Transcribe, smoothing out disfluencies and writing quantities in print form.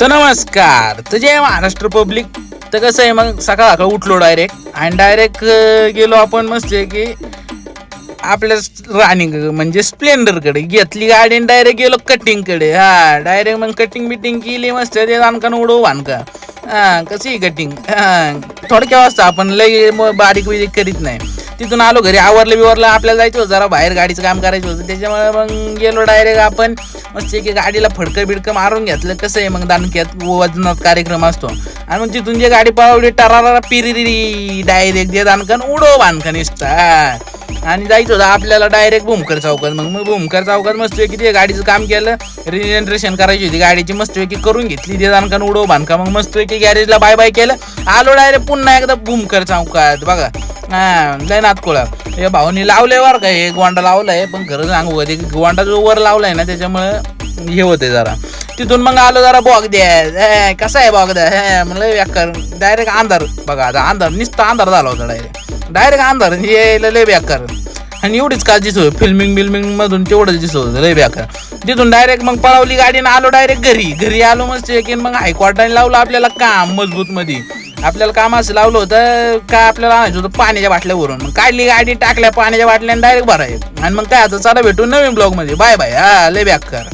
तर नमस्कार. तर जय महाराष्ट्र पब्लिक. तर कसं आहे, मग सकाळ उठलो डायरेक्ट गेलो आपण मस्त की आपल्या रानिंग म्हणजे स्प्लेंडरकडे घेतली गाडी आणि डायरेक्ट गेलो कटिंगकडे. डायरेक्ट मग कटिंग बिटिंग केली मस्त. ते आणखा उडव बांधका कशी कटिंग थोडक्या वाजता आपण लय बारीक बिरीक करीत नाही. तिथून आलो घरी, आवरलं बिवरलं, आपल्याला जायचं होतं जरा बाहेर, गाडीचं काम करायचं होतं. त्याच्यामुळे मग गेलो डायरेक्ट आपण मस्त की गाडीला फडकं बिडकं मारून घेतलं. कसं आहे, मग दानक्यात वजनात कार्यक्रम असतो आणि मग तिथून जे गाडी पळवली टरारा पिरिरी डायरेक्ट जे दानकन उडो बांधकन निसता आणि जायचं होतं आपल्याला डायरेक्ट भूमकर चौकात. मग भूमकर चौकात मस्त की ते गाडीचं काम केलं, रिजनरेशन करायची होती गाडीची, मस्तपैकी करून घेतली ते दानकन उडो बांधका. मग मस्तपैकी गॅरेजला बाय बाय केलं, आलो डायरेक्ट पुन्हा एकदा भूमकर चौकात. बघा लय नातकोळा हे भाऊनी लावलंय वर का, हे गोंडा लावलाय, पण खरं सांगू का, ते गोंडा जो वर लावलाय ना त्याच्यामुळे हे होते जरा. तिथून मग आलो जरा बॉग द्या, कसा आहे बॉग द्या म्हणलं व्याकर. डायरेक्ट अंधार बघा, आता अंधार नुसता अंधार झाला होता. डायरेक्ट अंधार हे लय बेकार. आणि एवढीच का दिसतो फिल्मिंग मधून तेवढंच दिसत होतं लय बेकार. तिथून डायरेक्ट मग पळवली गाडी आणि आलो डायरेक्ट घरी आलो मस्त की. मग हायकोर्टाने लावलं आपल्याला काम मजबूत मध्ये. आपल्याला काम असं लावलं होतं काय, आपल्याला आणायचं होतं पाण्याच्या बाटल्यावरून. मग काढली गाडी, टाकल्या पाण्याच्या बाटल्याने डायरेक्ट भराय. आणि मग काय आता चला भेटू नवीन ब्लॉग मध्ये. Bye bye. लय बेकार.